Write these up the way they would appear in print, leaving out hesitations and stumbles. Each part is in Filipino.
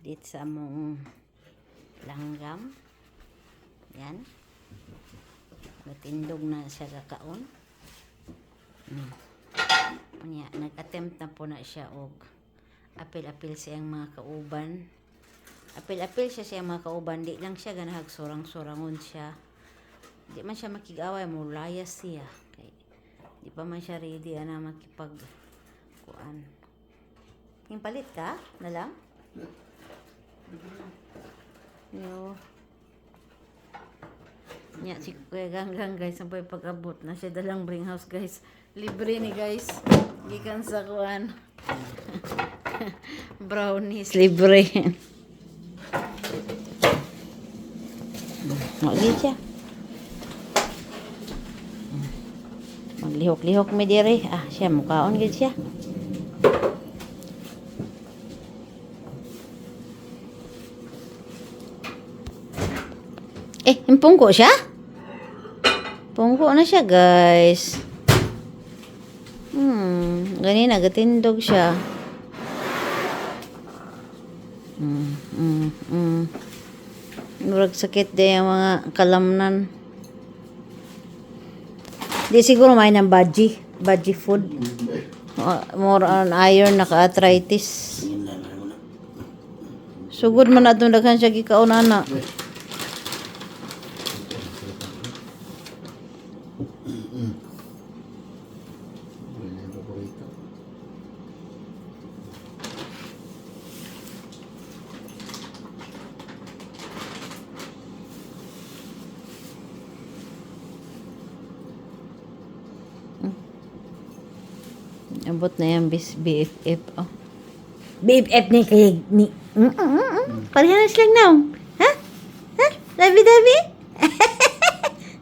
update sa among langgam. Yan. Natindog na siya kakaon. Nag-attempt na po na siya og apil-apil siyang mga kauban. Apil-apil siya siyang mga kauban. Di lang siya ganahag surang-surangon siya. Di man siya makig-away mo, layas siya. Okay. Di pa man siya ready na makipag kuan. Yung palit ka? Na lang? Yo. Nya si Kuya Ganggang guys, ang pag-abot na siya dalang bring house guys. Libre ni guys. Gikan sa kuan. Brownies libre. Magi siya. Maglihok-lihok mi dire. Ah, siya mukaon gid siya. Pungko siya? Pungko na siya, guys. Ganina, gatindog siya. Murag sakit din yung mga kalamnan. Di siguro may ng budgie food. More on iron, naka-arthritis. Sugod man na itong daghan siya gikaunana. Abot na yan, BFF. Oh. BFF ni kay ni. Parehas lang now. Ha? Ha? Labi-dabi?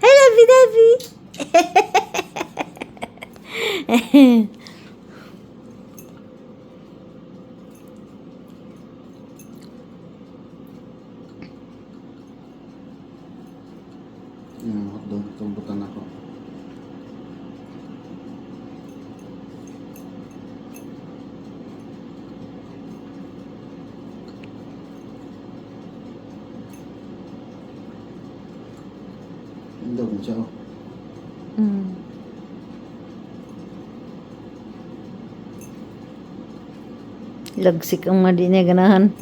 Hi, labi-dabi. Hotdog, tumbutan ako. Hotdog mo siya, oh. Lagsik ang madine ganahan.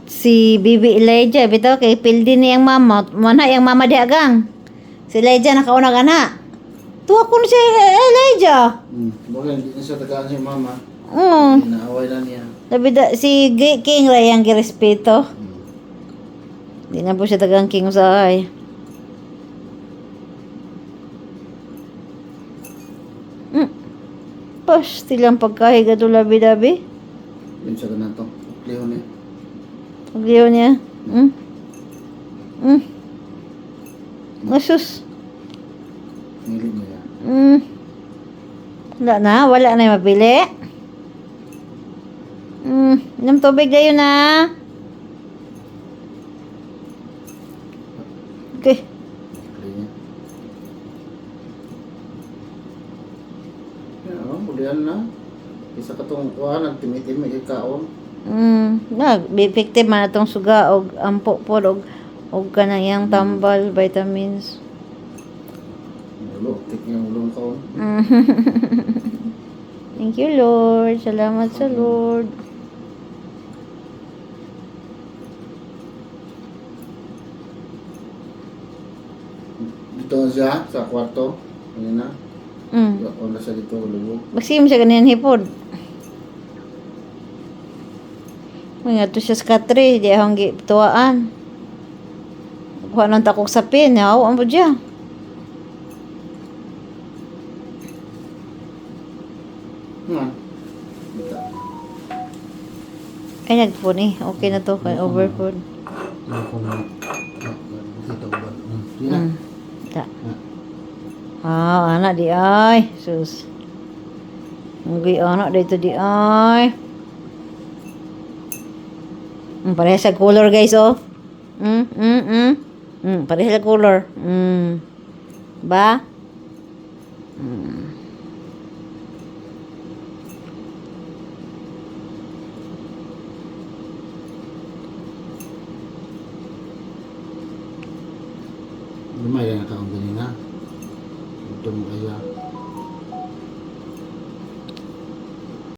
Si Bibi Elijah, bitaw kay pildi ni ang mama. Mana yang mama di agang. Si Elijah nakauna gana. Tuwa ko si Elijah. Bakit hindi na siya tagaan si mama? Inaaway na niya. Labi si King ra yang girespeto. Di na po siya tagang King usahay. Pas, tilang pagkahiga to labi-dabi. Yun siya ganun to. Kliho niya. Pagliw niya. Asus. Nilid niya. Wala na yung mapili. Inom tubig na yun na. Okay. Kliho niya. Bulian na. Isa ka itong kuha, nagtimitim, may ikaon. Effective man itong suga og ampo po og kanang iyang tambal, vitamins. Ulo, tik niya ulong kaon. Thank you, Lord. Salamat sa Lord. Dito siya, sa kwarto. Ayan na. Wala siya dito, ulubog. Magsim siya ganyan hipod. Mga to siya sa katri, di akong tuwaan. Kuha ng takok sa pin, ang po dyan. Ay, nag-phone eh. Okay na to, overfood. Ta. Anak di ay. Sus. Mungkin anak dito di ay. Parehas sa color guys, oh. Parehas sa color. Ba? Lumay lang nakaong ganina. Ito mo kaya.